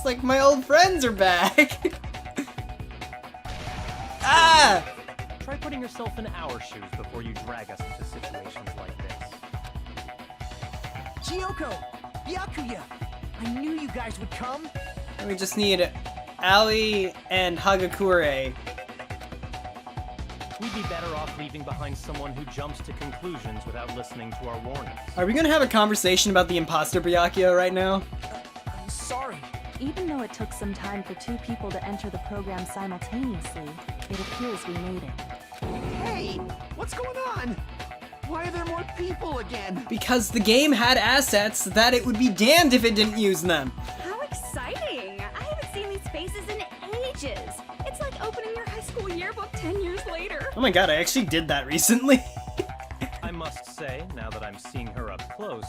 It's like my old friends are back. Ah! Try putting yourself in our shoes before you drag us into situations like this. Junko! Byakuya! I knew you guys would come! We just need Aoi and Hagakure. We'd be better off leaving behind someone who jumps to conclusions without listening to our warnings. Are we gonna have a conversation about the imposter Byakuya right now? I'm sorry. Even though it took some time for two people to enter the program simultaneously, it appears we made it. Hey! What's going on? Why are there more people again? Because the game had assets that it would be damned if it didn't use them. How exciting! I haven't seen these faces in ages. It's like opening your high school yearbook 10 years later. Oh my god, I actually did that recently. I must say, now that I'm seeing her up close,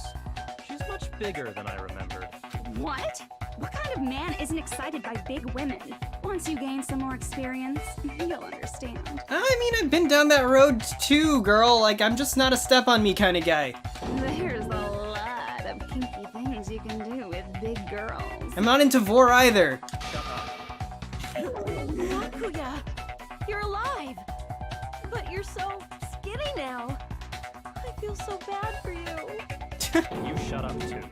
she's much bigger than I remembered. What? What kind of man isn't excited by big women? Once you gain some more experience, you'll understand. I mean, I've been down that road too, girl. Like, I'm just not a step on me kind of guy. There's a lot of kinky things you can do with big girls. I'm not into vor either. Shut up. Byakuya, you're alive! But you're so skinny now. I feel so bad for you. You shut up too.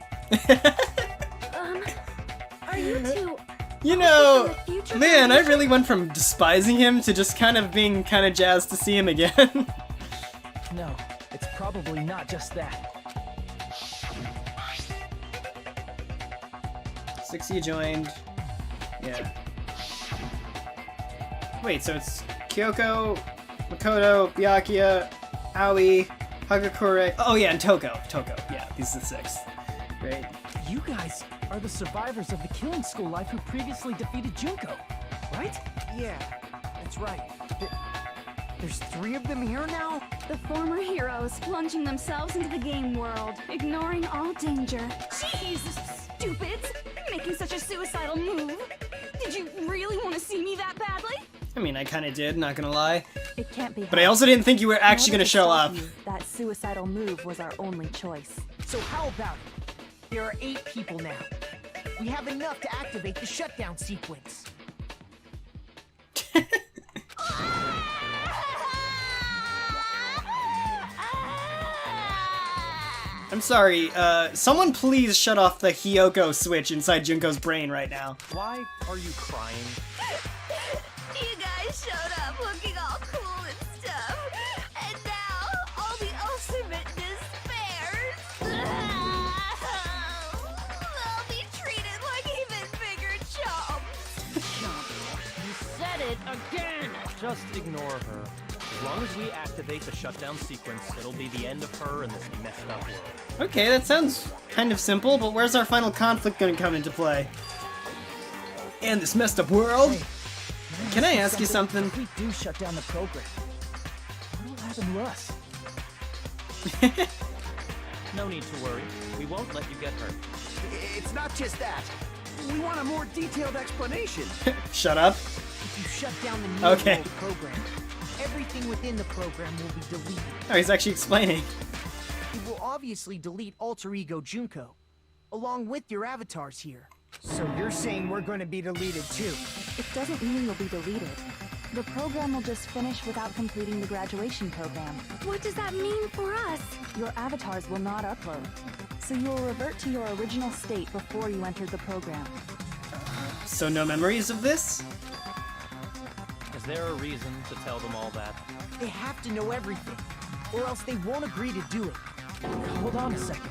Are you two... You know, from the future man, I dimension? really went from despising him to just kind of being kind of jazzed to see him again. No, it's probably not just that. 60 joined. Yeah. Wait, so it's Kyoko, Makoto, Byakuya, Aoi, Hagakure. Oh yeah, and Toko. Yeah, these are the 6. Great. You guys are the survivors of the killing school life who previously defeated Junko, right? Yeah, that's right. There's 3 of them here now? The former heroes plunging themselves into the game world, ignoring all danger. Jeez, stupids! Making such a suicidal move. Did you really want to see me that badly? I mean, I kind of did, not gonna lie. It can't be But I also didn't think you were In actually order gonna to show stop up. you, that suicidal move was our only choice. So how about it? There are 8 people now. We have enough to activate the shutdown sequence. I'm sorry, someone please shut off the Hyoko switch inside Junko's brain right now. Why are you crying? You guys showed up looking all cool and stuff, and now all the ultimate despairs. They'll be treated like even bigger chumps. You said it again! Just ignore her. As long as we activate the shutdown sequence, it'll be the end of her in this messed up world. Okay, that sounds kind of simple, but where's our final conflict gonna come into play? In this messed up world? Hey, Can I ask you something? If we do shut down the program, what'll happen to us? No need to worry. We won't let you get hurt. It's not just that. We want a more detailed explanation. Shut up. If you shut down the new Okay. world program, everything within the program will be deleted. Oh, he's actually explaining. It will obviously delete alter ego Junko, along with your avatars here. So you're saying we're going to be deleted too? It doesn't mean you'll be deleted. The program will just finish without completing the graduation program. What does that mean for us? Your avatars will not upload, so you will revert to your original state before you entered the program. So no memories of this? Is there a reason to tell them all that? They have to know everything, or else they won't agree to do it. Hold on a second.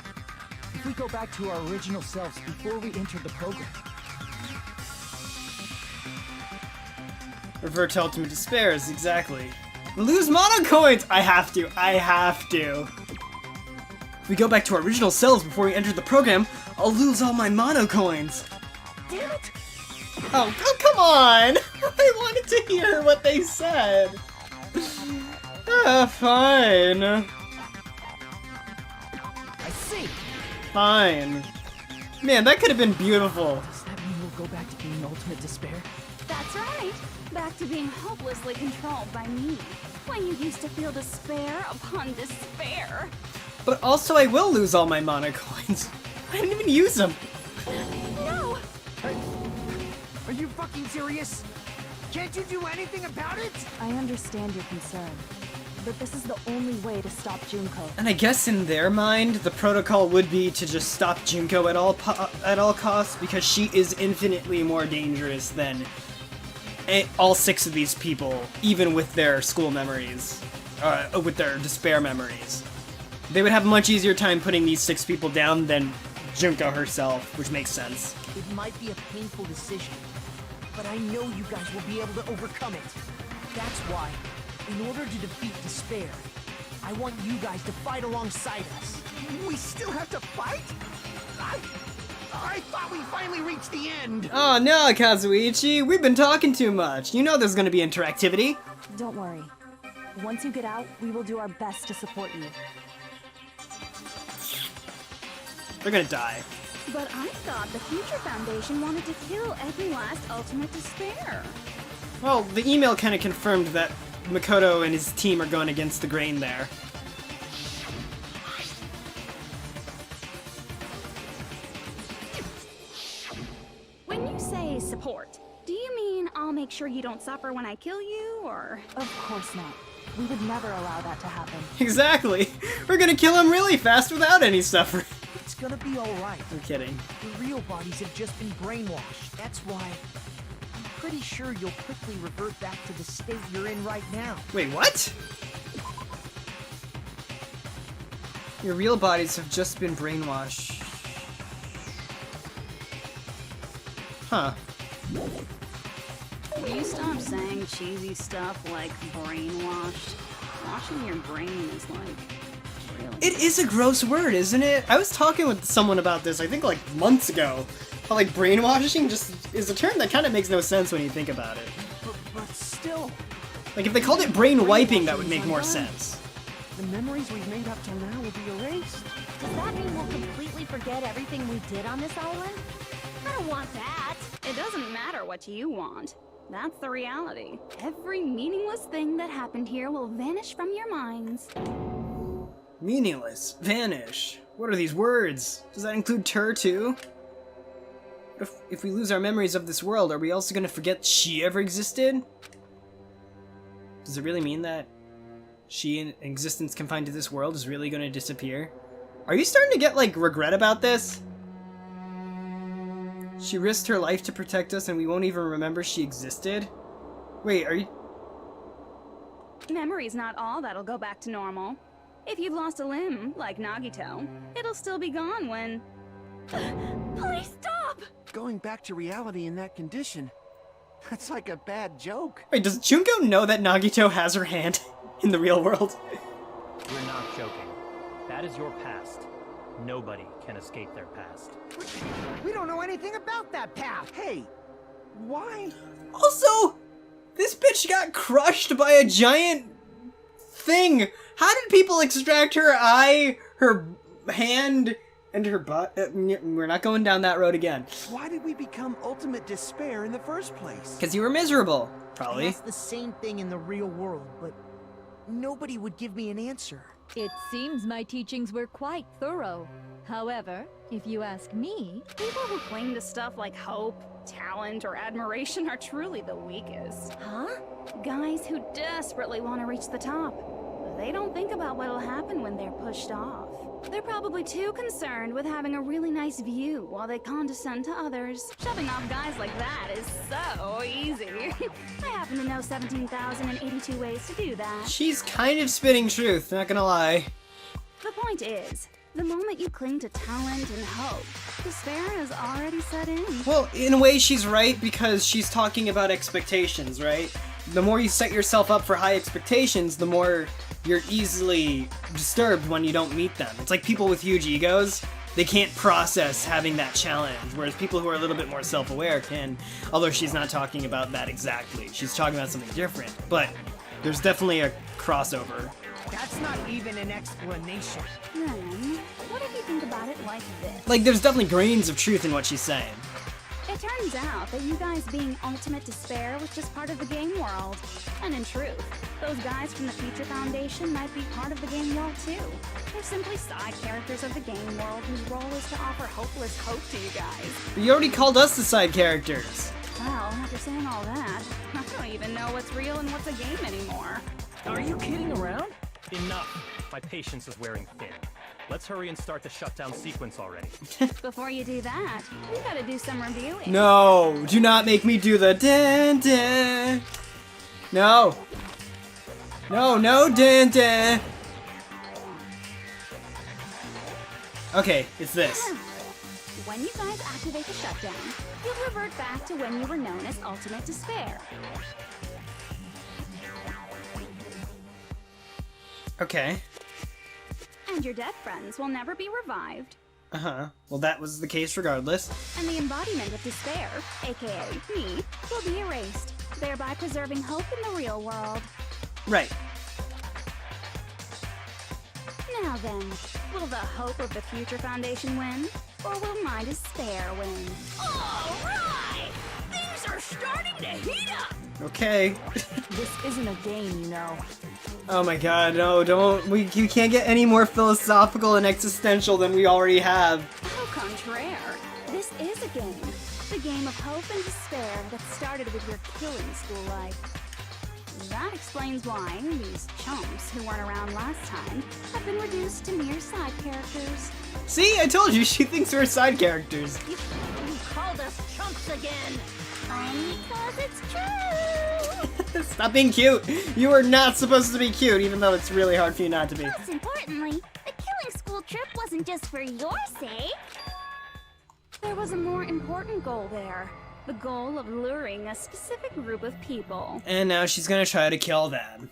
If we go back to our original selves before we enter the program, Revert to ultimate despairs, exactly. Lose mono coins! I have to. If we go back to our original selves before we enter the program, I'll lose all my mono coins. damn it! Oh, come on! I wanted to hear what they said. Fine. I see. Fine. Man, that could have been beautiful. Does that mean we'll go back to being ultimate despair? That's right. Back to being hopelessly controlled by me. When you used to feel despair upon despair. But also, I will lose all my mono coins. I didn't even use them. No! you fucking serious? Can't you do anything about it? I understand your concern, but this is the only way to stop Junko. And I guess in their mind, the protocol would be to just stop Junko at all costs, because she is infinitely more dangerous than all 6 of these people, even with their school memories, with their despair memories. They would have a much easier time putting these 6 people down than Junko herself, which makes sense. It might be a painful decision, but I know you guys will be able to overcome it. That's why, in order to defeat despair, I want you guys to fight alongside us. We still have to fight? I thought we finally reached the end. Oh no, Kazuichi, we've been talking too much. You know there's gonna be interactivity. Don't worry. Once you get out, we will do our best to support you. They're gonna die. But I thought the Future Foundation wanted to kill every last ultimate despair. Well, the email kind of confirmed that Makoto and his team are going against the grain there. When you say support, do you mean I'll make sure you don't suffer when I kill you, or...? Of course not. We would never allow that to happen. Exactly! We're gonna kill him really fast without any suffering. It's gonna be alright. I'm kidding. The real bodies have just been brainwashed. That's why I'm pretty sure you'll quickly revert back to the state you're in right now. Wait, what? Your real bodies have just been brainwashed. Huh. Will you stop saying cheesy stuff like brainwashed? Washing your brain is like... really... It is a gross word, isn't it? I was talking with someone about this, I think like months ago. How like brainwashing just is a term that kind of makes no sense when you think about it. But still, Like if they called it brain wiping, that would make more sense. the memories we've made up till now will be erased. Does that mean we'll completely forget everything we did on this island? I don't want that. It doesn't matter what you want. That's the reality. Every meaningless thing that happened here will vanish from your minds. Meaningless. Vanish. What are these words? Does that include Tur too? If we lose our memories of this world, are we also gonna forget she ever existed? Does it really mean that she in existence confined to this world is really gonna disappear? Are you starting to get like regret about this? She risked her life to protect us and we won't even remember she existed? Wait, are you... Memory's not all that'll go back to normal. If you've lost a limb, like Nagito, it'll still be gone when... Please stop! Going back to reality in that condition, that's like a bad joke. Wait, does Junko know that Nagito has her hand in the real world? We're not joking. That is your past. Nobody can escape their past. We don't know anything about that path. Hey, why? Also, this bitch got crushed by a giant thing. How did people extract her eye, her hand, and her butt? We're not going down that road again. Why did we become ultimate despair in the first place? Because you were miserable, I probably. asked the same thing in the real world, but nobody would give me an answer. It seems my teachings were quite thorough. However, if you ask me, People who cling to stuff like hope, talent, or admiration are truly the weakest. huh? Guys who desperately want to reach the top. They don't think about what'll happen when they're pushed off. They're probably too concerned with having a really nice view while they condescend to others. Shoving off guys like that is so easy. I happen to know 17,082 ways to do that. She's kind of spitting truth, not gonna lie. The point is, the moment you cling to talent and hope, despair has already set in. Well, in a way she's right because she's talking about expectations, right? The more you set yourself up for high expectations, the more you're easily disturbed when you don't meet them. It's like people with huge egos, they can't process having that challenge, whereas people who are a little bit more self-aware can, although she's not talking about that exactly. She's talking about something different, but there's definitely a crossover. That's not even an explanation. Then, what if you think about it like this? Like, there's definitely grains of truth in what she's saying. It turns out that you guys being ultimate despair was just part of the game world. And in truth, those guys from the Future Foundation might be part of the game world too. They're simply side characters of the game world whose role is to offer hopeless hope to you guys. But you already called us the side characters. Well, After saying all that, I don't even know what's real and what's a game anymore. Are you kidding around? Enough. My patience is wearing thin. Let's hurry and start the shutdown sequence already. Before you do that, we gotta do some reviewing. No, do not make me do the dun dun. No. No, no dun dun. Okay, it's this. When you guys activate the shutdown, you'll revert back to when you were known as Ultimate Despair. Okay. And your dead friends will never be revived. Uh-huh. Well, that was the case regardless. And the embodiment of despair, aka me, will be erased, thereby preserving hope in the real world. Right. Now then, will the hope of the Future Foundation win? Or will my despair win? Alright! Things are starting to heat up! Okay. This isn't a game, you know. Oh my god, no, don't. You can't get any more philosophical and existential than we already have. Au contraire, this is a game. The game of hope and despair that started with your killing school life. That explains why these chumps who weren't around last time have been reduced to mere side characters. See, I told you, she thinks we're side characters. You called us chumps again! Because it's true! Stop being cute! You are not supposed to be cute, even though it's really hard for you not to be. Most importantly, the killing school trip wasn't just for your sake. There was a more important goal there. The goal of luring a specific group of people. And now she's gonna try to kill them.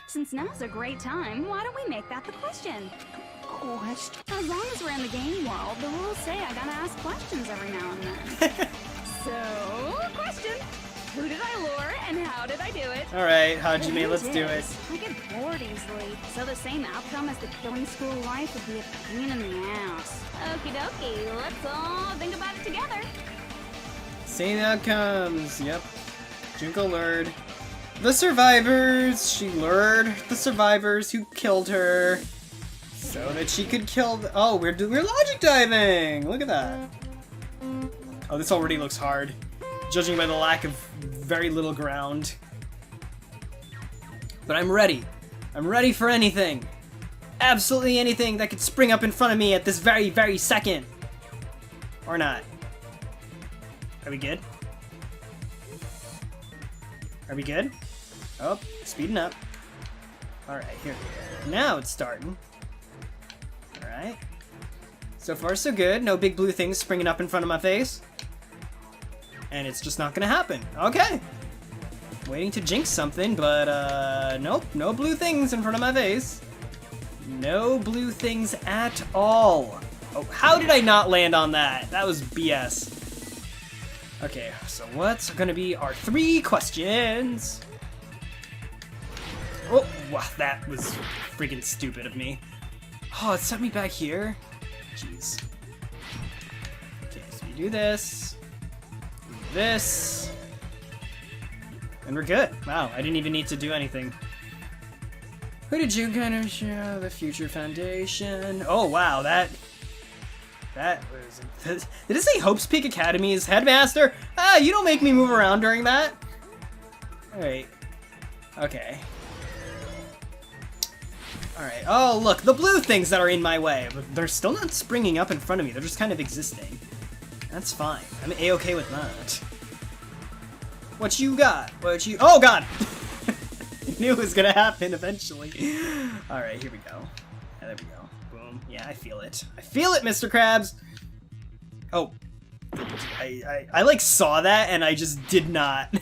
Since now's a great time, why don't we make that the question? Question? As long as we're in the game world, the rules say I gotta ask questions every now and then. So, question. Who did I lure and how did I do it? Alright, Hajime, let's do it. I get bored easily, so the same outcome as the killing school life would be a pain in the ass. Okie dokie, let's all think about it together. Same outcomes, yep. Junko lured the survivors. She lured the survivors who killed her so that she could kill oh, we're logic diving! Look at that. Oh, this already looks hard, judging by the lack of very little ground. But I'm ready. I'm ready for anything. Absolutely anything that could spring up in front of me at this very, very second. Or not. Are we good? Are we good? Oh, speeding up. Alright, here we go. Now it's starting. Alright. So far, so good. No big blue things springing up in front of my face. And it's just not gonna happen. Okay. Waiting to jinx something, but, nope. No blue things in front of my face. No blue things at all. Oh, how did I not land on that? That was BS. Okay, so what's gonna be our 3 questions? Oh, wow, that was freaking stupid of me. Oh, it sent me back here? Jeez. Okay, so we do this. We do this. And we're good. Wow, I didn't even need to do anything. Who did you kind of show? The Future Foundation. Oh, wow, that was... Did it say Hope's Peak Academy's headmaster? Ah, you don't make me move around during that. Alright. Okay. Alright. Oh, look, the blue things that are in my way. But they're still not springing up in front of me. They're just kind of existing. That's fine. I'm A-okay with that. What you got? What you... Oh, God! Knew it was gonna happen eventually. Alright, here we go. Yeah, there we go. Boom. Yeah, I feel it. I feel it, Mr. Krabs! Oh. I like saw that and I just did not.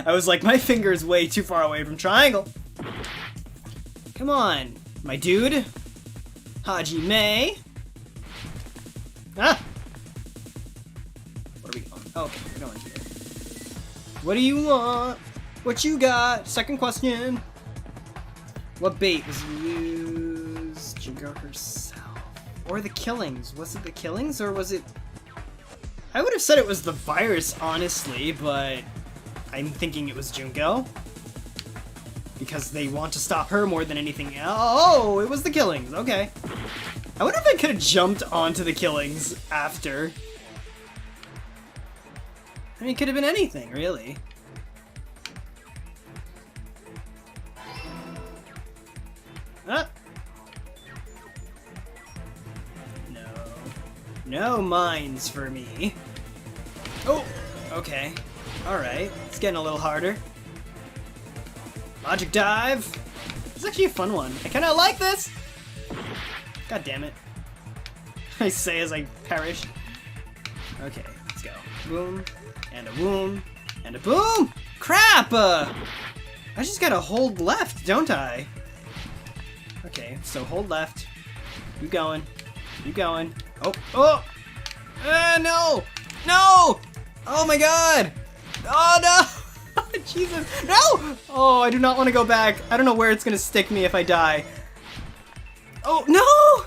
I was like, my finger's way too far away from triangle. Come on, my dude. Hajime. Ah! Where are we going? Oh, okay, we're going here. What do you want? What you got? Second question. What bait was used? Junko herself. Or the killings. Was it the killings or was it... I would have said it was the virus, honestly, but I'm thinking it was Junko. Because they want to stop her more than anything else. Oh, it was the killings. Okay. I wonder if I could have jumped onto the killings after. I mean, it could have been anything, really. Ah! No. No mines for me. Oh! Okay. Alright. It's getting a little harder. Logic dive! It's actually a fun one. I kinda like this! God damn it. I say as I perish. Okay, let's go. Boom. And a boom. And a boom! Crap! I just gotta hold left, don't I? Okay, so hold left. Keep going. Keep going. Oh! Oh! No! No! Oh my god! Oh no! Jesus! No! Oh, I do not want to go back. I don't know where it's gonna stick me if I die. Oh, no!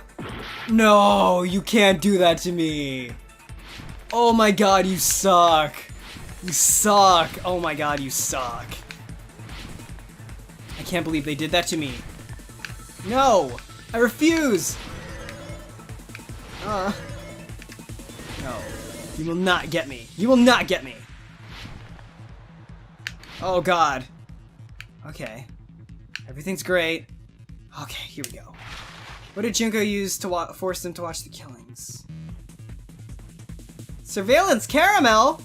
No, you can't do that to me. Oh my god, you suck. You suck. Oh my god, you suck. I can't believe they did that to me. No! I refuse! No. You will not get me. You will not get me. Oh god. Okay. Everything's great. Okay, here we go. What did Junko use to force them to watch the killings? Surveillance caramel?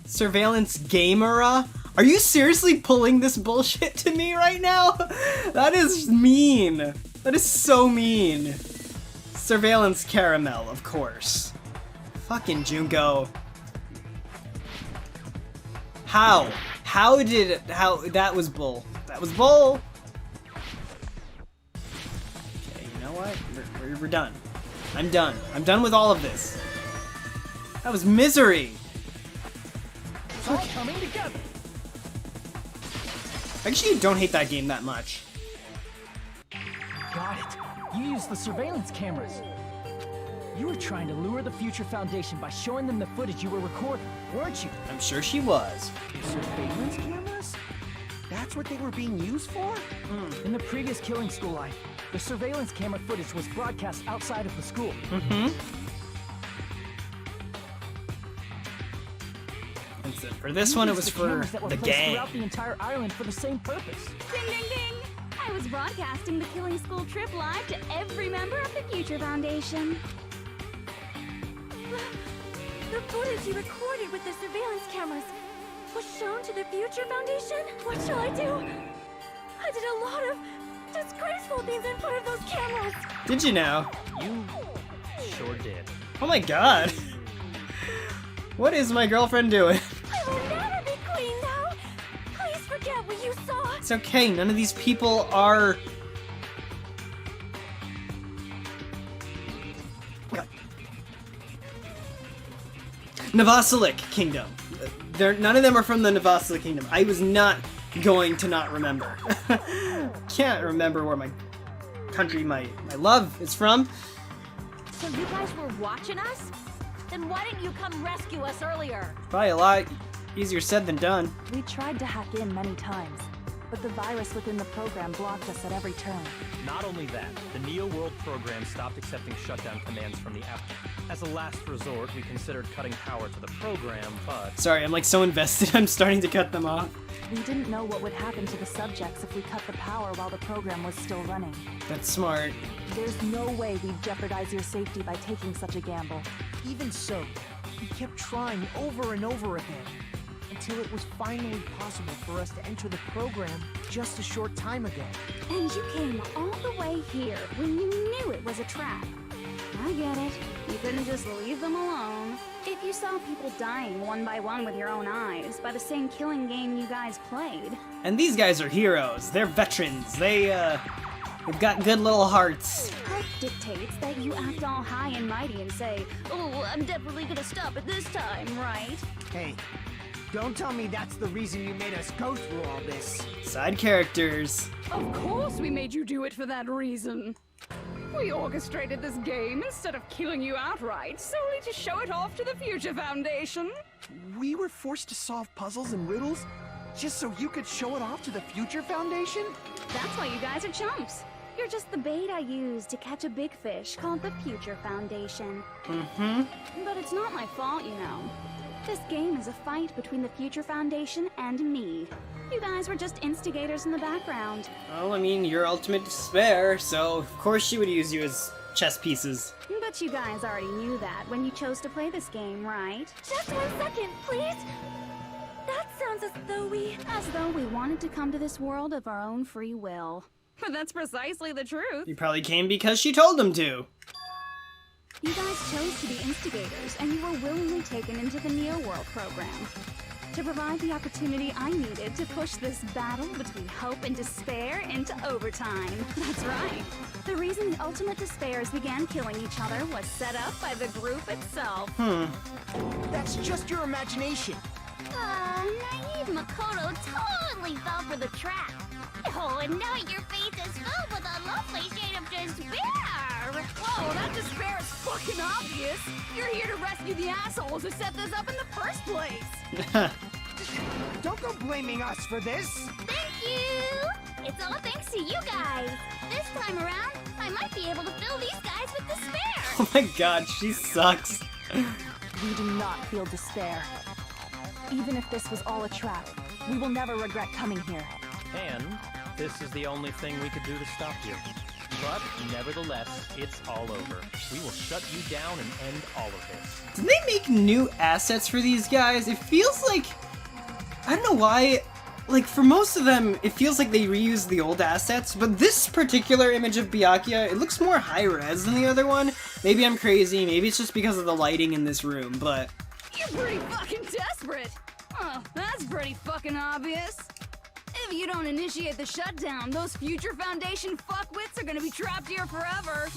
Surveillance gamera? Are you seriously pulling this bullshit to me right now? That is mean. That is so mean. Surveillance caramel, of course. Fucking Junko. How? How that was bull. That was bull. Okay, you know what? We're done. I'm done. I'm done with all of this. That was misery. It's all coming together. Actually, you don't hate that game that much. Got it. You used the surveillance cameras. You were trying to lure the Future Foundation by showing them the footage you were recording, weren't you? I'm sure she was. Surveillance cameras? That's what they were being used for? In the previous killing school life, the surveillance camera footage was broadcast outside of the school. For this one, it was for the gang. Throughout the entire island for the same purpose. Ding ding ding! I was broadcasting the Killing School trip live to every member of the Future Foundation. The footage you recorded with the surveillance cameras was shown to the Future Foundation? What shall I do? I did a lot of disgraceful things in front of those cameras. Did you know? You sure did. Oh my god. What is my girlfriend doing? I will never be clean now. Please forget what you saw. It's okay, none of these people are... Navasalik Kingdom. None of them are from the Navasalik Kingdom. I was not going to not remember. Can't remember where my country, my love is from. So you guys were watching us? Then why didn't you come rescue us earlier? Probably a lot easier said than done. We tried to hack in many times, but the virus within the program blocked us at every turn. Not only that, the Neo World program stopped accepting shutdown commands from the app. As a last resort, we considered cutting power to the program, but... Sorry, I'm like so invested, I'm starting to cut them off. We didn't know what would happen to the subjects if we cut the power while the program was still running. That's smart. There's no way we'd jeopardize your safety by taking such a gamble. Even so, we kept trying over and over again, until it was finally possible for us to enter the program just a short time ago. And you came all the way here when you knew it was a trap. I get it. You couldn't just leave them alone. If you saw people dying one by one with your own eyes by the same killing game you guys played. And these guys are heroes. They're veterans. They've got good little hearts. Heart dictates that you act all high and mighty and say, "Oh, I'm definitely gonna stop it this time, right?" Hey, don't tell me that's the reason you made us go through all this. Side characters. Of course we made you do it for that reason. We orchestrated this game instead of killing you outright, solely to show it off to the Future Foundation. We were forced to solve puzzles and riddles just so you could show it off to the Future Foundation? That's why you guys are chumps. You're just the bait I used to catch a big fish called the Future Foundation. But it's not my fault, you know. This game is a fight between the Future Foundation and me. You guys were just instigators in the background. Well, I mean, you're ultimate despair, so of course she would use you as chess pieces. But you guys already knew that when you chose to play this game, right? Just 1 second, please. That sounds as though we... As though we wanted to come to this world of our own free will. But that's precisely the truth. You probably came because she told them to. You guys chose to be instigators, and you were willingly taken into the Neo World program to provide the opportunity I needed to push this battle between hope and despair into overtime. That's right. The reason the ultimate despairs began killing each other was set up by the group itself. That's just your imagination. Naive Makoto totally fell for the trap. Oh, and now your face is filled with a lovely shade of despair. Whoa, that despair is fucking obvious. You're here to rescue the assholes who set this up in the first place. Don't go blaming us for this. Thank you. It's all thanks to you guys. This time around, I might be able to fill these guys with despair. Oh my god, she sucks. We do not feel despair. Even if this was all a trap, we will never regret coming here. And this is the only thing we could do to stop you. But nevertheless, it's all over. We will shut you down and end all of this. Did they make new assets for these guys? It feels like... I don't know why. Like, for most of them, it feels like they reused the old assets, but this particular image of Byakuya, it looks more high-res than the other one. Maybe I'm crazy, maybe it's just because of the lighting in this room, but... You're pretty fucking desperate. Oh, that's pretty fucking obvious. If you don't initiate the shutdown, those Future Foundation fuckwits are gonna be trapped here forever.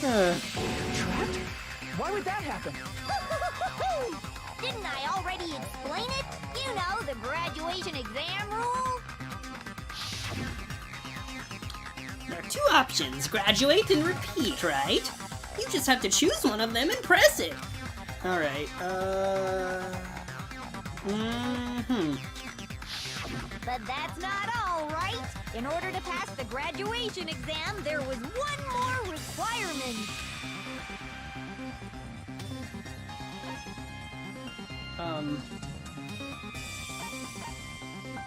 Trapped? Why would that happen? Didn't I already explain it? You know, the graduation exam rule? There are 2 options, graduate and repeat, right? You just have to choose one of them and press it. Alright, But that's not all, right? In order to pass the graduation exam, there was one more requirement.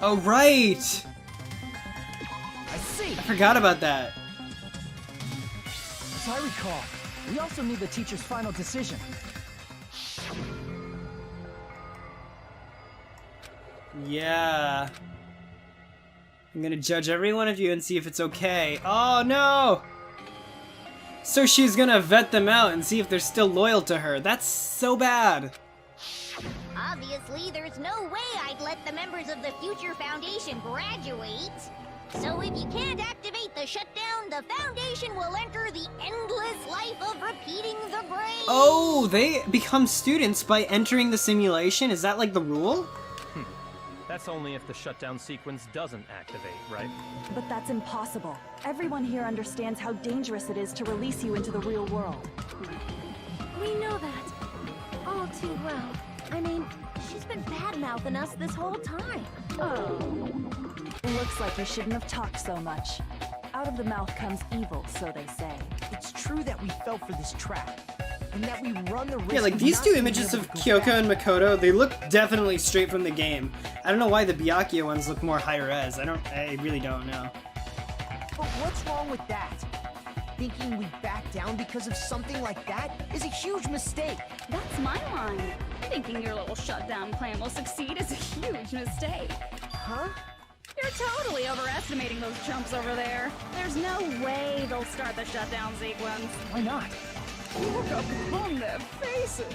Oh, right! I see. I forgot about that. As I recall, we also need the teacher's final decision. Yeah. I'm gonna judge every one of you and see if it's okay. Oh, no! So she's gonna vet them out and see if they're still loyal to her. That's so bad. Obviously, there's no way I'd let the members of the Future Foundation graduate. So if you can't activate the shutdown, the Foundation will enter the endless life of repeating the grade. Oh, they become students by entering the simulation? Is that like the rule? That's only if the shutdown sequence doesn't activate, right? But that's impossible. Everyone here understands how dangerous it is to release you into the real world. We know that all too well. I mean, she's been bad-mouthing us this whole time. It looks like you shouldn't have talked so much. Out of the mouth comes evil, so they say. It's true that we fell for this trap, and that we run the risk. Yeah, like of these not two being images able of to go Kyoko back. and Makoto, they look definitely straight from the game. I don't know why the Byakuya ones look more high-res. I really don't know. But what's wrong with that? Thinking we back down because of something like that is a huge mistake. That's my line. Thinking your little shutdown plan will succeed is a huge mistake. Huh? You're totally overestimating those chumps over there. There's no way they'll start the shutdown sequence. Why not? Look upon their faces.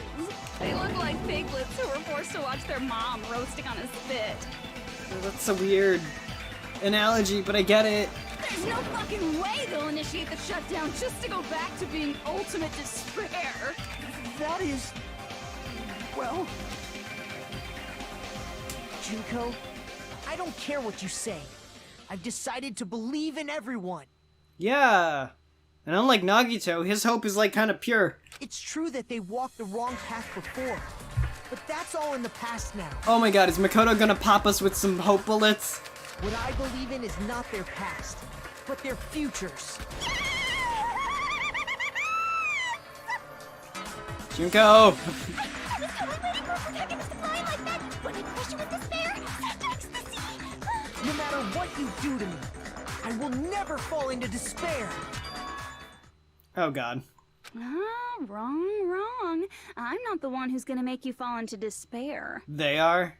They look like piglets who were forced to watch their mom roasting on a spit. That's a weird analogy, but I get it. There's no fucking way they'll initiate the shutdown just to go back to being ultimate despair. That is... well... Junko, I don't care what you say. I've decided to believe in everyone. Yeah. And unlike Nagito, his hope is like kind of pure. It's true that they walked the wrong path before, but that's all in the past now. Oh my god, is Makoto gonna pop us with some hope bullets? What I believe in is not their past, but their futures. Junko! protecting the supply like that when I crush you with despair, such ecstasy. No matter what you do to me, I will never fall into despair. Oh god. Ah, wrong. I'm not the one who's gonna make you fall into despair. They are?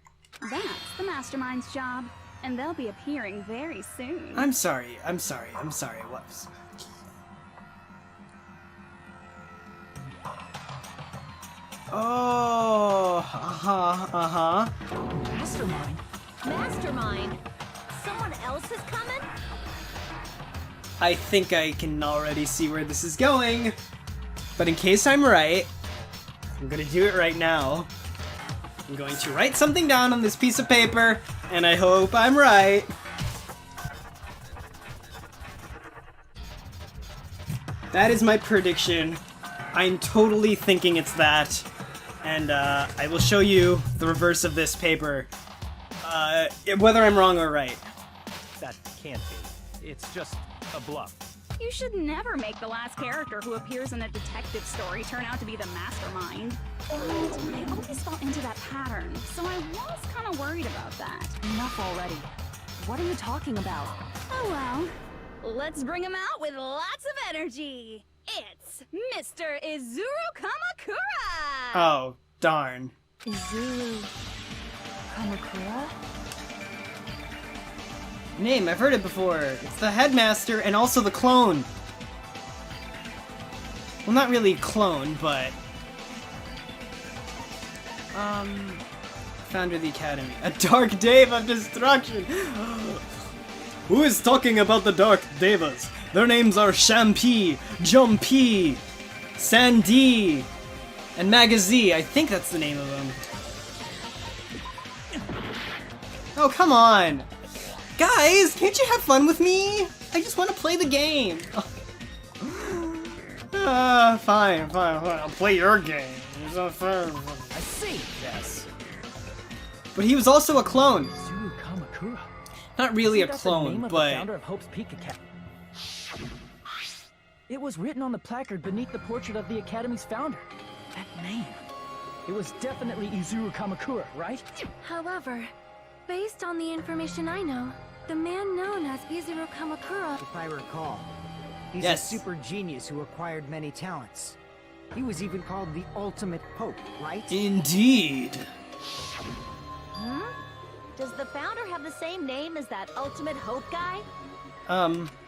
That's the mastermind's job, and they'll be appearing very soon. I'm sorry. Whoops. Oh, Mastermind? Mastermind? Someone else is coming? I think I can already see where this is going. But in case I'm right, I'm gonna do it right now. I'm going to write something down on this piece of paper, and I hope I'm right. That is my prediction. I'm totally thinking it's that. And I will show you the reverse of this paper, whether I'm wrong or right. That can't be. It's just a bluff. You should never make the last character who appears in a detective story turn out to be the mastermind. And I always fall into that pattern, so I was kind of worried about that. Enough already. What are you talking about? Oh well, let's bring him out with lots of energy. It's Mr. Izuru Kamakura! Oh, darn. Izuru Kamakura? Name, I've heard it before. It's the headmaster and also the clone. Well, not really clone, but... founder of the academy. A dark Dave of destruction! Who is talking about the dark Devas? Their names are Shampee, Jumpee, Sandy, and Magazee. I think that's the name of them. Oh, come on! Guys, can't you have fun with me? I just want to play the game. Fine. I'll play your game. I see. Yes. But he was also a clone. Izuru Kamakura. Not really a That's the name clone, of the but... founder of Hope's Peak Academy. It was written on the placard beneath the portrait of the Academy's founder. That name. It was definitely Izuru Kamakura, right? However, based on the information I know, the man known as Izuru Kamakura... If I recall, he's Yes. a super genius who acquired many talents. He was even called the Ultimate Pope, right? Indeed. Huh? Does the founder have the same name as that Ultimate Hope guy?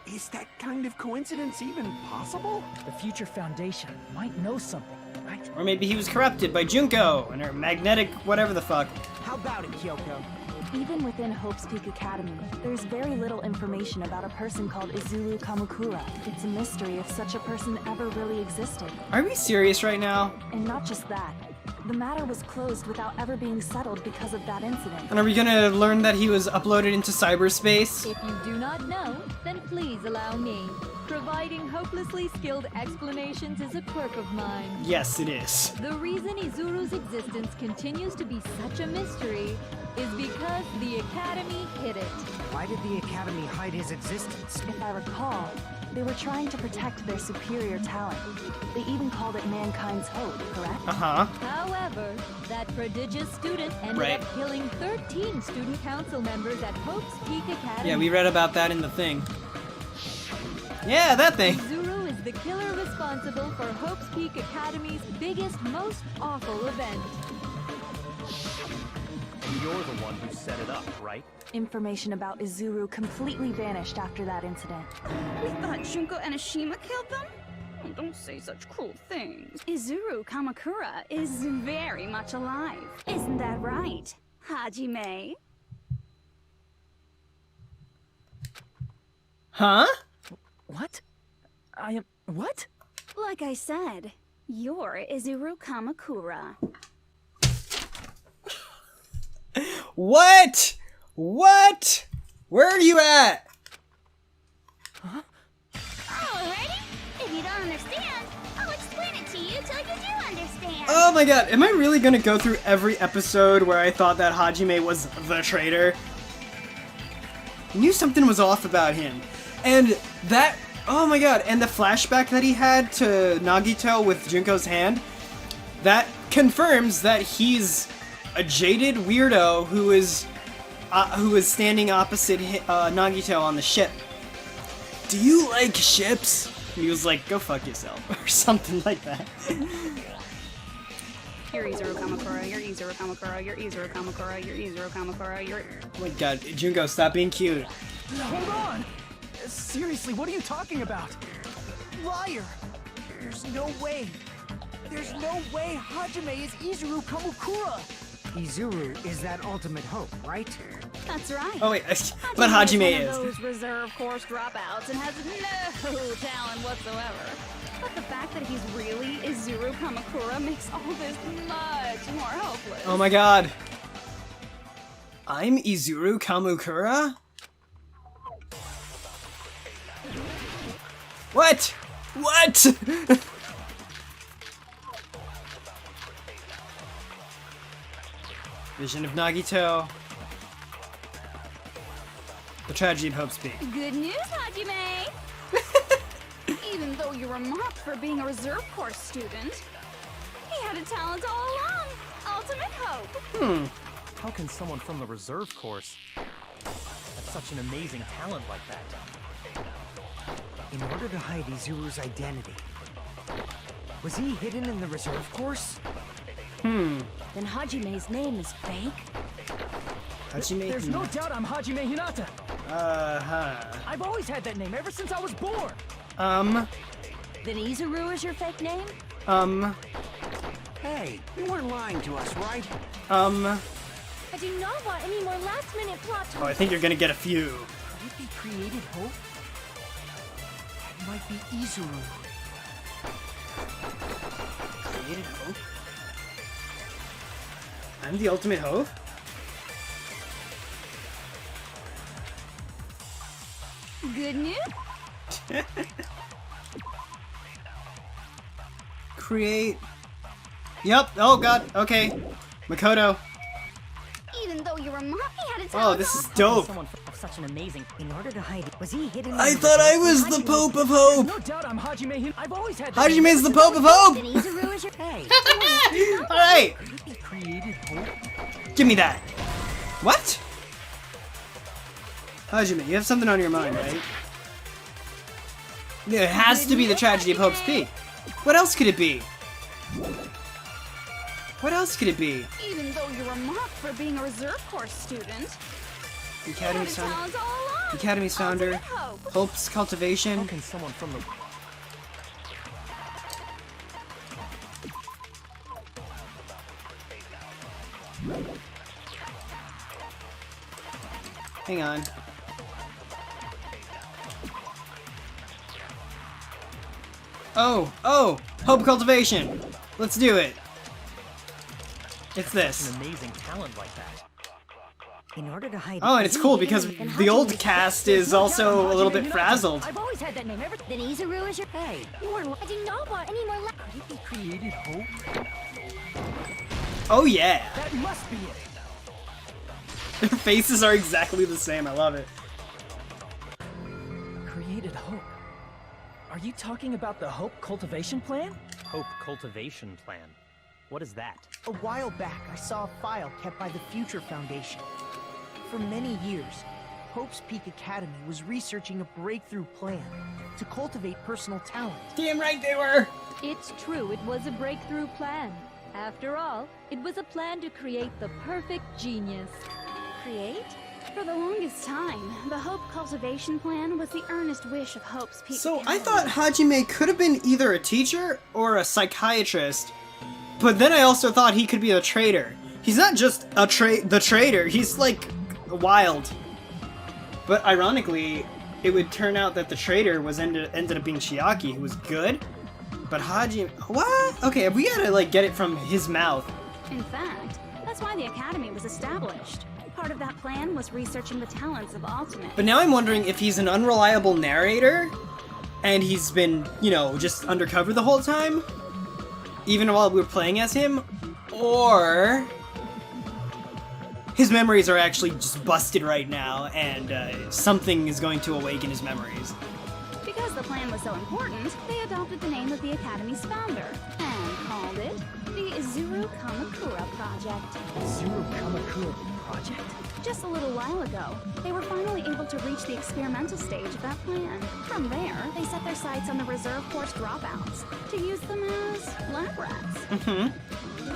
Is that kind of coincidence even possible? The future foundation might know something, right? Or maybe he was corrupted by Junko and her magnetic whatever the fuck. How about it, Kyoko? Even within Hope's Peak Academy, there's very little information about a person called Izuru Kamakura. It's a mystery if such a person ever really existed. Are we serious right now? And not just that. The matter was closed without ever being settled because of that incident. And are we gonna learn that he was uploaded into cyberspace? If you do not know, then please allow me. Providing hopelessly skilled explanations is a quirk of mine. Yes, it is. The reason Izuru's existence continues to be such a mystery is because the Academy hid it. Why did the Academy hide his existence? If I recall, they were trying to protect their superior talent. They even called it mankind's hope, correct? Uh-huh. However, that prodigious student ended Right. up killing 13 student council members at Hope's Peak Academy. Yeah, we read about that in the thing. Yeah, that thing. Izuru is the killer responsible for Hope's Peak Academy's biggest, most awful event. And you're the one who set it up, right? Information about Izuru completely vanished after that incident. We thought Junko and Ashima killed them? Oh, don't say such cruel things. Izuru Kamakura is very much alive. Isn't that right, Hajime? Huh? What? I am... What? Like I said, you're Izuru Kamakura. What? What? Where are you at? Alrighty? If you don't understand, I'll explain it to you till you do understand. Oh my god, am I really gonna go through every episode where I thought that Hajime was the traitor? I knew something was off about him. And that, oh my god, and the flashback that he had to Nagito with Junko's hand, that confirms that he's a jaded weirdo who is standing opposite Nagito on the ship. Do you like ships? And he was like, go fuck yourself, or something like that. You're Izuru Kamakura, you're Izuru Kamakura, you're Izuru Kamakura, you're Izuru Kamakura, you're... Oh my god, Junko, stop being cute. Hold on! Seriously, what are you talking about? Liar! There's no way. There's no way Hajime is Izuru Kamakura! Izuru is that ultimate hope, right? That's right. Oh wait, but Hajime is is. one of those reserve course dropouts and has no talent whatsoever. But the fact that he's really Izuru Kamakura makes all this much more hopeless. Oh my god. I'm Izuru Kamakura? What? What? Vision of Nagito. The tragedy of Hope's Peak. Good news, Hajime! Even though you were mocked for being a reserve course student, he had a talent all along. Ultimate hope. How can someone from the reserve course have such an amazing talent like that? In order to hide Izuru's identity, was he hidden in the reserve course? Then Hajime's name is fake? Hajime There's no doubt I'm Hajime Hinata. I've always had that name ever since I was born. Then Izuru is your fake name? Hey, you weren't lying to us, right? I do not want any more last-minute plot twists. Oh, I think you're gonna get a few. Could it be created hope? That might be Izuru. Created hope? I'm the ultimate hope? Good news? Create. Yep. Oh god. Okay. Makoto. Even though you were mocked, he had a talent. Oh, this is dope. Someone of such an amazing... In order to hide it, was he hidden in I the thought I reserve was the course? Pope of Hope. No doubt I'm Hajime Hinata. I've always had that name Hajime's the ever Pope of Hope. Then Izuru is your... Hey, Alright. could it be created hope? Give me that. What? Hajime, you have something on your mind, right? Yeah, it has to be the tragedy of Hope's Peak. What else could it be? What else could it be? Even though you were mocked for being a reserve course student, The he had a Academy's founder. talent all along. The Academy's founder. Ultimate hope. Hope's How cultivation. can someone from the... Hang on. Oh, Hope cultivation. Let's do it. It's this. An amazing talent like that. In order to hide it, Oh, and was it's he cool hidden because in the old cast is also a little bit frazzled. I've always had that name ever... Then Izuru is your... Hey, You weren't... I do not want any more... could it be created hope? Oh yeah. That must be it. Their faces are exactly the same. I love it. Created hope. Are you talking about the Hope Cultivation Plan? Hope cultivation plan. What is that? A while back, I saw a file kept by the Future Foundation. For many years, Hope's Peak Academy was researching a breakthrough plan to cultivate personal talent. Damn right they were. It's true, it was a breakthrough plan. After all, it was a plan to create the perfect genius. Create? For the longest time, the Hope Cultivation Plan was the earnest wish of Hope's Peak So I Academy. thought Hajime could have been either a teacher or a psychiatrist, but then I also thought he could be a traitor. He's not just the traitor, he's like wild. But ironically, it would turn out that the traitor was ended up being Chiaki, who was good. But Hajime, what? Okay, we gotta like get it from his mouth. In fact, that's why the Academy was established. Part of that plan was researching the talents of Ultimate. But now I'm wondering if he's an unreliable narrator, and he's been, you know, just undercover the whole time, even while we were playing as him, or his memories are actually just busted right now, and something is going to awaken his memories. Because the plan was so important, they adopted the name of the Academy's founder and called it the Izuru Kamakura project. Izuru Kamakura project? Just a little while ago, they were finally able to reach the experimental stage of that plan. From there, they set their sights on the reserve course dropouts to use them as lab rats.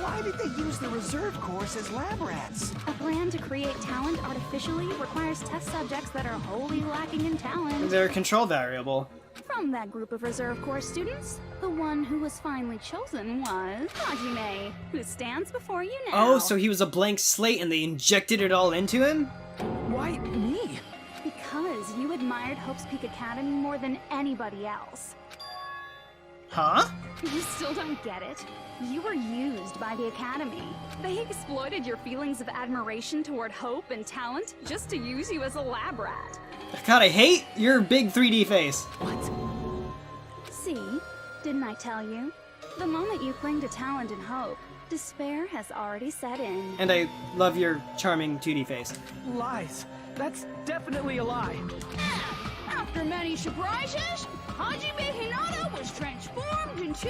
Why did they use the reserve course as lab rats? A plan to create talent artificially requires test subjects that are wholly lacking in talent. They're a control variable. From that group of reserve course students, the one who was finally chosen was Hajime, who stands before you now. Oh, so he was a blank slate and they injected it all into him? Why me? Because you admired Hope's Peak Academy more than anybody else. Huh? You still don't get it? You were used by the Academy. They exploited your feelings of admiration toward hope and talent just to use you as a lab rat. God, I hate your big 3D face. See? Didn't I tell you? The moment you cling to talent and hope, despair has already set in. And I love your charming 2D face. Lies. That's definitely a lie. After many surprises, Hajime Hinata was transformed into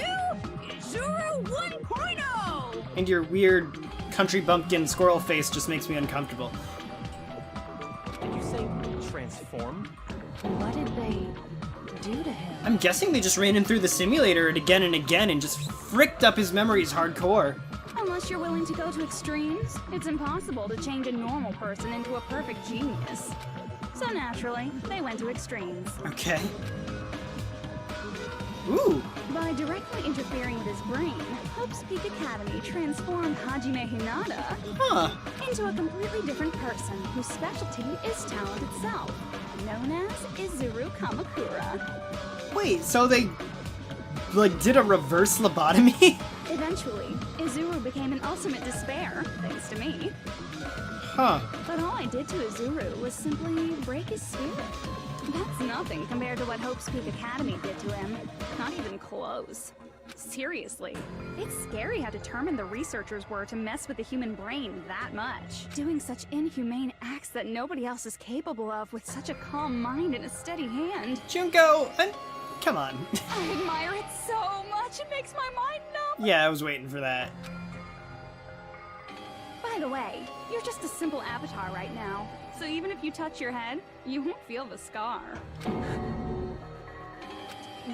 Izuru 1.0! And your weird country bumpkin squirrel face just makes me uncomfortable. Did you say transformed? What did they do to him? I'm guessing they just ran him through the simulator again and again and just fricked up his memories hardcore. Unless you're willing to go to extremes, it's impossible to change a normal person into a perfect genius. So naturally, they went to extremes. Okay. Ooh. By directly interfering with his brain, Hope's Peak Academy transformed Hajime Hinata into a completely different person whose specialty is talent itself, known as Izuru Kamakura. Wait, so they, like, did a reverse lobotomy? Eventually, Izuru became an ultimate despair, thanks to me. Huh. But all I did to Izuru was simply break his spirit. That's nothing compared to what Hope's Peak Academy did to him. Not even close. Seriously, it's scary how determined the researchers were to mess with the human brain that much. Doing such inhumane acts that nobody else is capable of with such a calm mind and a steady hand. Junko, come on. I admire it so much, it makes my mind numb. Yeah, I was waiting for that. By the way, you're just a simple avatar right now. So even if you touch your head, you won't feel the scar.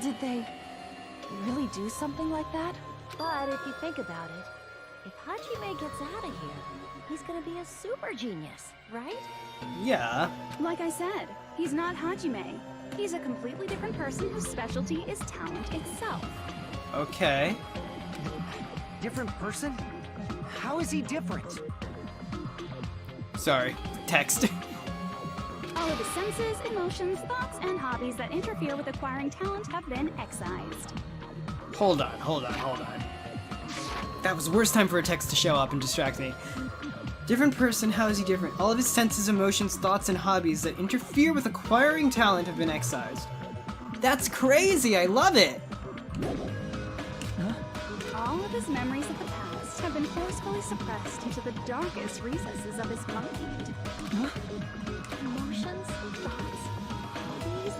Did they really do something like that? But if you think about it, if Hajime gets out of here, he's gonna be a super genius, right? Yeah. Like I said, he's not Hajime. He's a completely different person whose specialty is talent itself. Okay. Different person? How is he different? Sorry. Text. All of his senses, emotions, thoughts, and hobbies that interfere with acquiring talent have been excised. Hold on. That was the worst time for a text to show up and distract me. Different person, how is he different? All of his senses, emotions, thoughts, and hobbies that interfere with acquiring talent have been excised. That's crazy, I love it! All of his memories of the past have been forcefully suppressed into the darkest recesses of his mind. Emotions, thoughts, hobbies.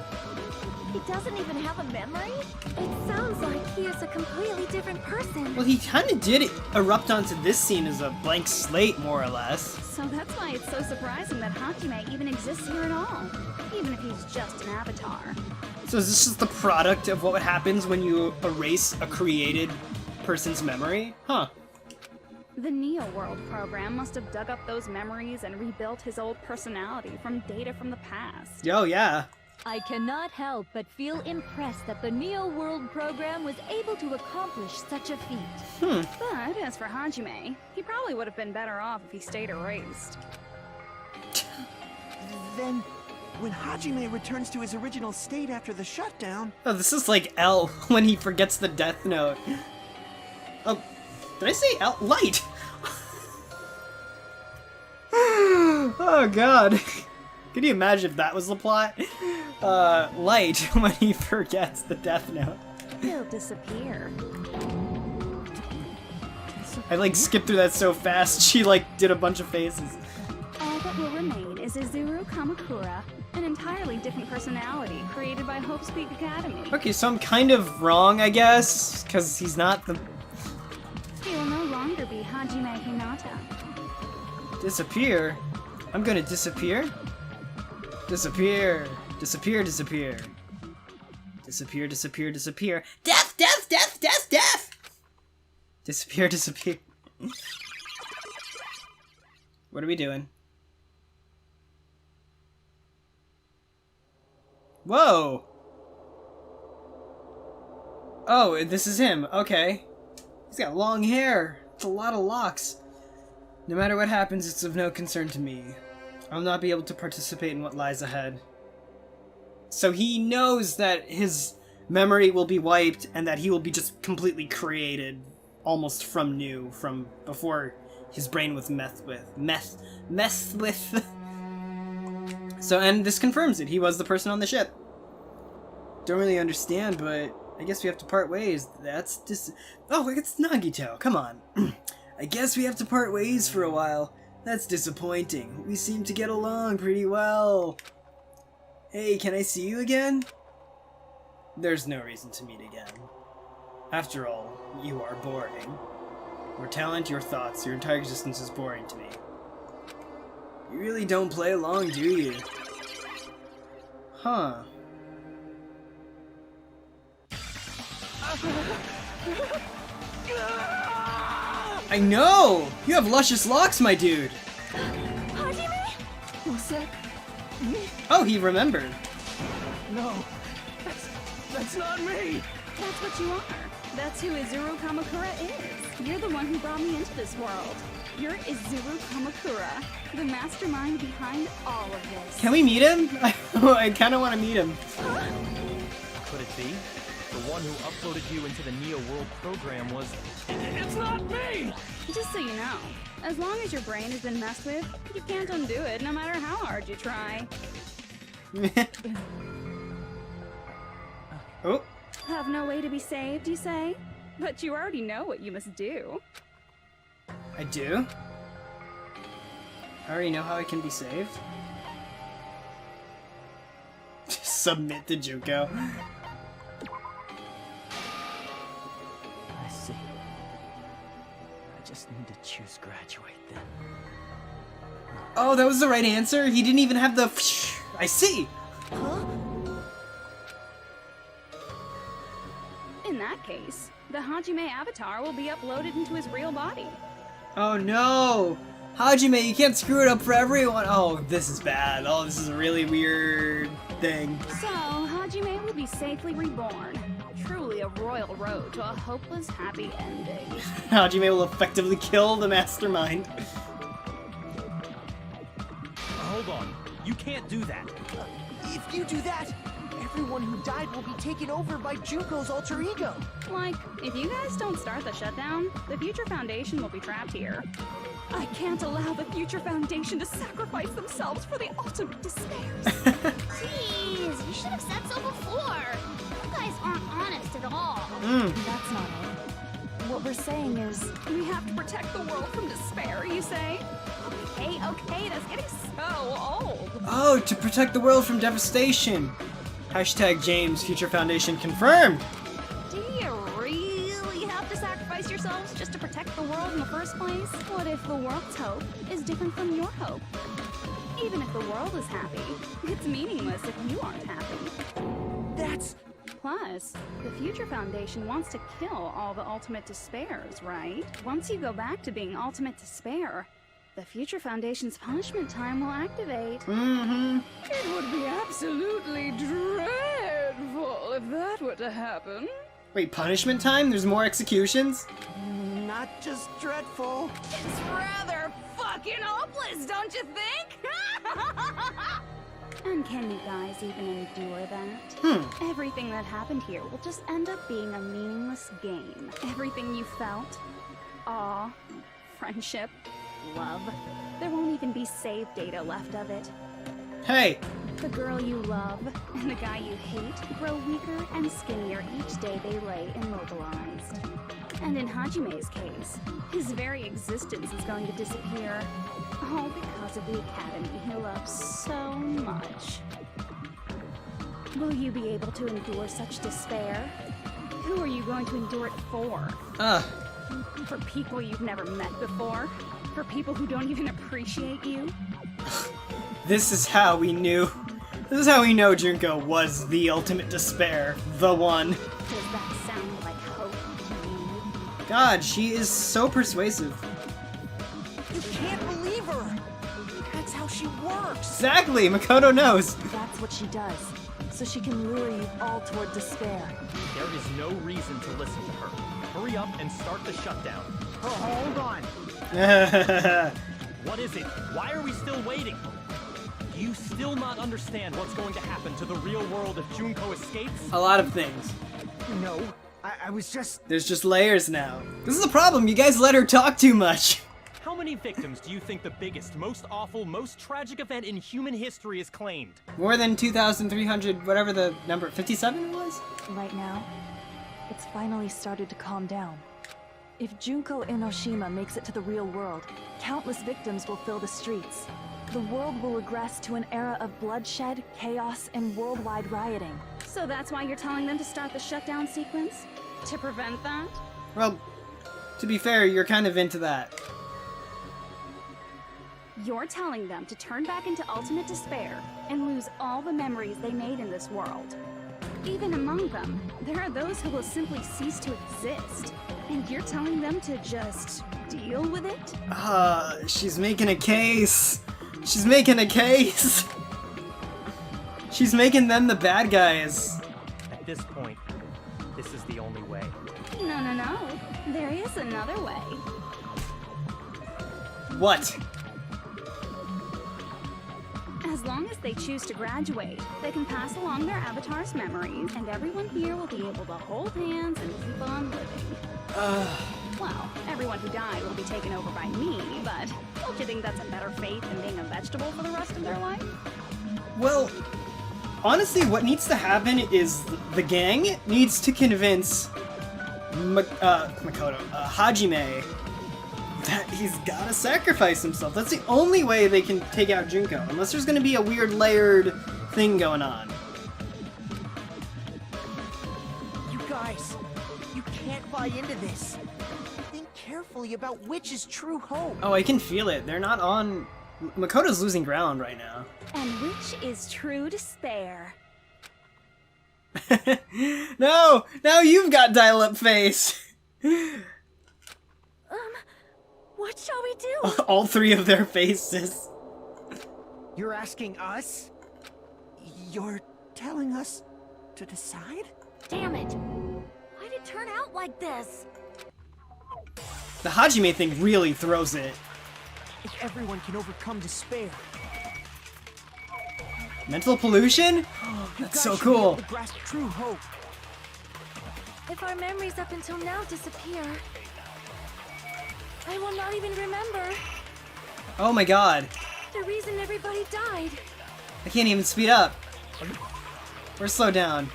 He doesn't even have a memory? It sounds like he is a completely different person. Well, he kinda did erupt onto this scene as a blank slate, more or less. So that's why it's so surprising that Hajime even exists here at all, even if he's just an avatar. So is this just the product of what happens when you erase a created person's memory? Huh. The Neo World program must have dug up those memories and rebuilt his old personality from data from the past. Oh, yeah. I cannot help but feel impressed that the Neo World program was able to accomplish such a feat. But as for Hajime, he probably would have been better off if he stayed erased. Then, when Hajime returns to his original state after the shutdown... Oh, this is like L when he forgets the death note. Oh, did I say L? Light! Oh god. Can you imagine if that was the plot? Light when he forgets the death note. He'll disappear. I like skipped through that so fast, she like did a bunch of faces. All that will remain is Izuru Kamakura, an entirely different personality created by Hope's Peak Academy. Okay, so I'm kind of wrong, I guess, because he's not the... He will no longer be Hajime Hinata. Disappear? I'm gonna disappear? Disappear. Disappear, disappear. Disappear, disappear, disappear. Death, death, death, death, death! Disappear, disappear. What are we doing? Whoa! Oh, this is him. Okay. He's got long hair. It's a lot of locks. No matter what happens, it's of no concern to me. I'll not be able to participate in what lies ahead. So he knows that his memory will be wiped and that he will be just completely created almost from new, from before his brain was messed with. So, and this confirms it. He was the person on the ship. Don't really understand, but I guess we have to part ways. That's oh, it's Nagito. Come on. I guess we have to part ways for a while. That's disappointing. We seem to get along pretty well. Hey, can I see you again? There's no reason to meet again. After all, you are boring. Your talent, your thoughts, your entire existence is boring to me. You really don't play along, do you? Huh. I know! You have luscious locks, my dude! Hajime? What's that? Oh, he remembered. No, that's not me! That's what you are. That's who Izuru Kamakura is. You're the one who brought me into this world. You're Izuru Kamakura, the mastermind behind all of this. Can we meet him? I kind of want to meet him. Could it be? The one who uploaded you into the Neo World program was... It's not me! Just so you know, as long as your brain has been messed with, you can't undo it no matter how hard you try. Oh. Have no way to be saved, you say? But you already know what you must do. I do? I already know how I can be saved. Submit to Junko. I see. I just need to choose graduate then. Oh, that was the right answer? He didn't even have the... I see! Huh? In that case, the Hajime avatar will be uploaded into his real body. Oh no! Hajime, you can't screw it up for everyone! Oh, this is bad. Oh, this is a really weird thing. So, Hajime will be safely reborn. Truly a royal road to a hopeless, happy ending. Hajime will effectively kill the mastermind. Hold on. You can't do that. If you do that, everyone who died will be taken over by Junko's alter ego. Like, if you guys don't start the shutdown, the Future Foundation will be trapped here. I can't allow the Future Foundation to sacrifice themselves for the ultimate despairs. Jeez, you should have said so before. You guys aren't honest at all. That's not it. What we're saying is... We have to protect the world from despair, you say? Okay, that's getting so old. Oh, to protect the world from devastation. Hashtag James Future Foundation confirmed. Do you really have to sacrifice yourselves just to protect the world in the first place? What if the world's hope is different from your hope? Even if the world is happy, it's meaningless if you aren't happy. That's... Plus, the Future Foundation wants to kill all the ultimate despairs, right? Once you go back to being ultimate despair, the Future Foundation's punishment time will activate. It would be absolutely dreadful if that were to happen. Wait, punishment time? There's more executions? Not just dreadful. It's rather fucking hopeless, don't you think? And can you guys even endure that? Everything that happened here will just end up being a meaningless game. Everything you felt, awe, friendship, love, there won't even be save data left of it. Hey! The girl you love and the guy you hate grow weaker and skinnier each day they lay immobilized. And in Hajime's case, his very existence is going to disappear. All because of the academy he loves so much. Will you be able to endure such despair? Who are you going to endure it for? For people you've never met before? For people who don't even appreciate you? This is how we knew. This is how we know Junko was the ultimate despair. The one. Does that sound like hope to you? God, she is so persuasive. You can't believe her! That's how she works! Exactly, Makoto knows. That's what she does, so she can lure you all toward despair. There is no reason to listen to her. Hurry up and start the shutdown. Oh, hold on! What is it? Why are we still waiting? Do you still not understand what's going to happen to the real world if Junko escapes? A lot of things. No, I was just... There's just layers now. This is the problem, you guys let her talk too much. How many victims do you think the biggest, most awful, most tragic event in human history has claimed? More than 2,300, whatever the number, 57 it was? Right now, it's finally started to calm down. If Junko Enoshima makes it to the real world, countless victims will fill the streets. The world will regress to an era of bloodshed, chaos, and worldwide rioting. So that's why you're telling them to start the shutdown sequence? To prevent that? Well, to be fair, you're kind of into that. You're telling them to turn back into ultimate despair and lose all the memories they made in this world. Even among them, there are those who will simply cease to exist. And you're telling them to just deal with it? She's making a case. She's making a case. She's making them the bad guys. At this point, this is the only way. No. There is another way. What? As long as they choose to graduate, they can pass along their avatar's memories, and everyone here will be able to hold hands and keep on living. Well, everyone who died will be taken over by me, but don't you think that's a better fate than being a vegetable for the rest of their life? Well, honestly, what needs to happen is the gang needs to convince Hajime that he's gotta sacrifice himself. That's the only way they can take out Junko, unless there's gonna be a weird layered thing going on. You guys, you can't buy into this. Think carefully about which is true hope. Oh, I can feel it. They're not on... Makoto's losing ground right now. And which is true despair? No! Now you've got dial-up face! What shall we do? All three of their faces. You're asking us? You're telling us to decide? Damn it! Why'd it turn out like this? The Hajime thing really throws it. If everyone can overcome despair, Mental pollution? you That's guys so should be able cool. to grasp true hope. If our memories up until now disappear, I will not even remember Oh my god. the reason everybody died. I can't even speed up. Or slow down.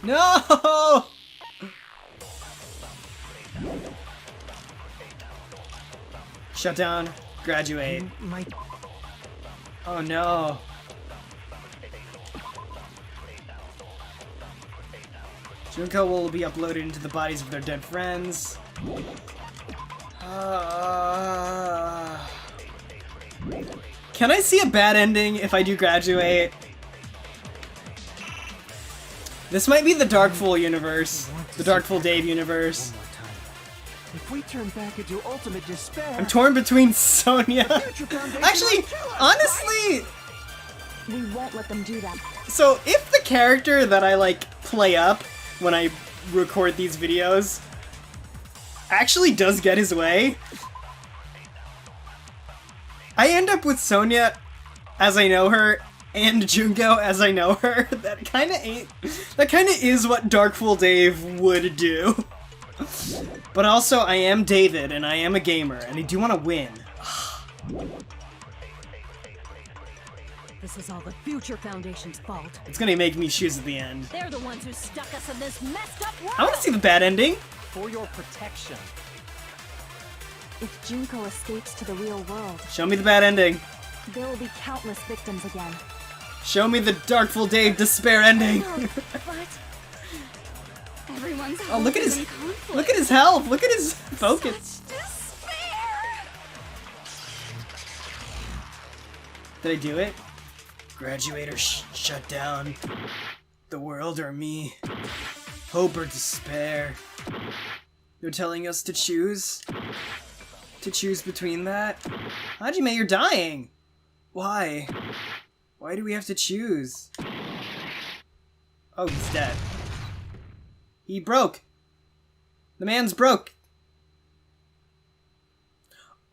No! Shut down. Graduate. Oh no. Junko will be uploaded into the bodies of their dead friends. Can I see a bad ending if I do graduate? This might be the Darkfool universe. The DarkfoolDave universe. If we turn back into ultimate despair, I'm torn between Sonia. Actually, honestly, We won't let them do that. so if the character that I like play up when I record these videos actually does get his way, I end up with Sonia as I know her and Junko as I know her. That kind of is what DarkfoolDave would do. But also, I am David, and I am a gamer, and I do want to win. This is all the Future Foundation's fault. It's gonna make me choose at the end. They're the ones who stuck us in this messed up world! I want to see the bad ending. For your protection. If Junko escapes to the real world, Show me the bad ending. there will be countless victims again. Show me the DarkfoolDave despair ending. But Everyone's Oh, look at his in conflict. look at his health. Look at his focus. Such despair. Did I do it? Graduate or shut down. The world or me. Hope or despair. They're telling us to choose? To choose between that? Hajime, you're dying! Why? Why do we have to choose? Oh, he's dead. He broke! The man's broke!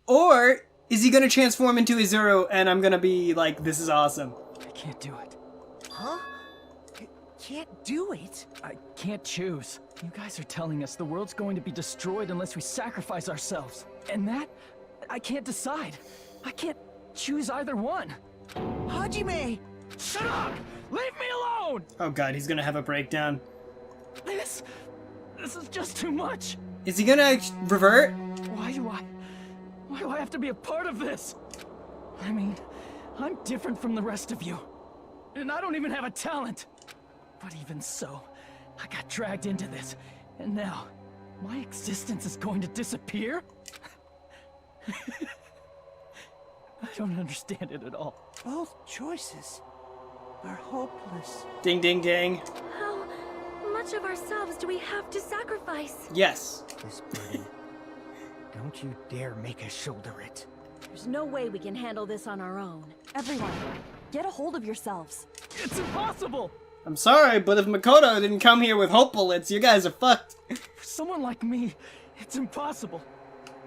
Or is he gonna transform into Izuru and I'm gonna be like, this is awesome? I can't do it. Huh? Can't do it? I can't choose. You guys are telling us the world's going to be destroyed unless we sacrifice ourselves. And that, I can't decide. I can't choose either one. Hajime! Shut up! Leave me alone! Oh god, he's gonna have a breakdown. This is just too much. Is he gonna revert? Why do I have to be a part of this? I mean, I'm different from the rest of you. And I don't even have a talent. But even so, I got dragged into this. And now, my existence is going to disappear? I don't understand it at all. Both choices are hopeless. Ding ding ding. How much of ourselves do we have to sacrifice? Yes. This burden. Don't you dare make us shoulder it. There's no way we can handle this on our own. Everyone, get a hold of yourselves. It's impossible! I'm sorry, but if Makoto didn't come here with hope bullets, you guys are fucked. For someone like me, it's impossible.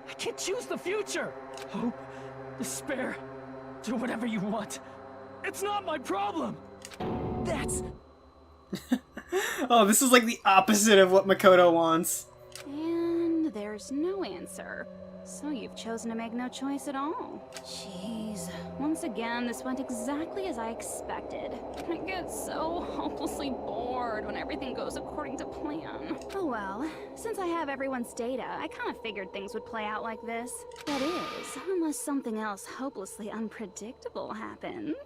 I can't choose the future. Hope, despair, do whatever you want. It's not my problem. That's... Oh, this is like the opposite of what Makoto wants. And there's no answer. So you've chosen to make no choice at all. Jeez. Once again, this went exactly as I expected. I get so hopelessly bored when everything goes according to plan. Oh well, since I have everyone's data, I kind of figured things would play out like this. That is, unless something else hopelessly unpredictable happens.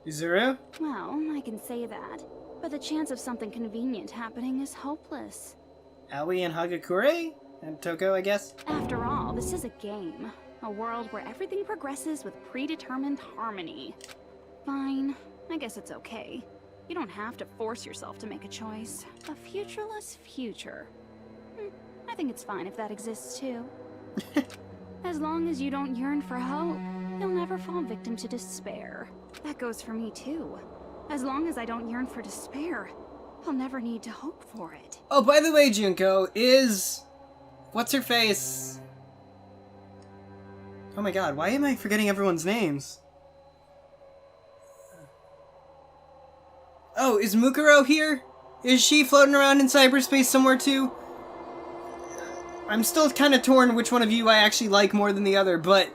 Izuru? Well, I can say that. But the chance of something convenient happening is hopeless. Aoi and Hagakure? And Toko, I guess? After all, this is a game. A world where everything progresses with predetermined harmony. Fine. I guess it's okay. You don't have to force yourself to make a choice. A futureless future. I think it's fine if that exists too. As long as you don't yearn for hope, you'll never fall victim to despair. That goes for me too. As long as I don't yearn for despair, I'll never need to hope for it. Oh, by the way, Junko, is... What's her face? Oh my god, why am I forgetting everyone's names? Oh, is Mukuro here? Is she floating around in cyberspace somewhere too? I'm still kind of torn which one of you I actually like more than the other, but...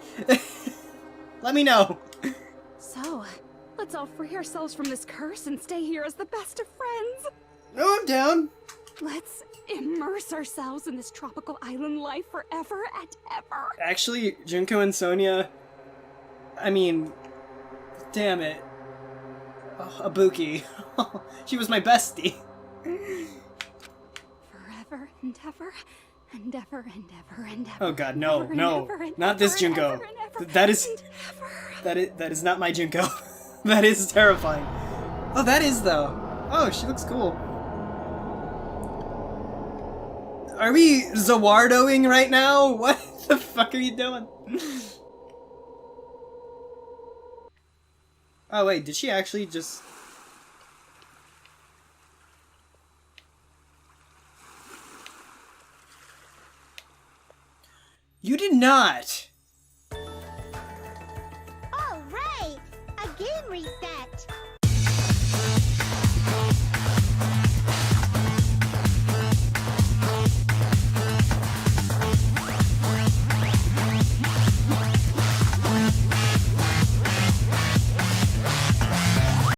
let me know. So, let's all free ourselves from this curse and stay here as the best of friends. No, I'm down. Let's immerse ourselves in this tropical island life forever and ever. Actually, Junko and Sonia... I mean... Damn it. Oh, Ibuki. She was my bestie. Forever and ever and ever and ever and ever. Oh god, no, ever no. and ever and Not this ever Junko. and ever That is... and ever. That is not my Junko. That is terrifying. Oh, that is though. Oh, she looks cool. Are we Zawardoing right now? What the fuck are you doing? Oh wait, did she actually just... You did not! All right! A game reset!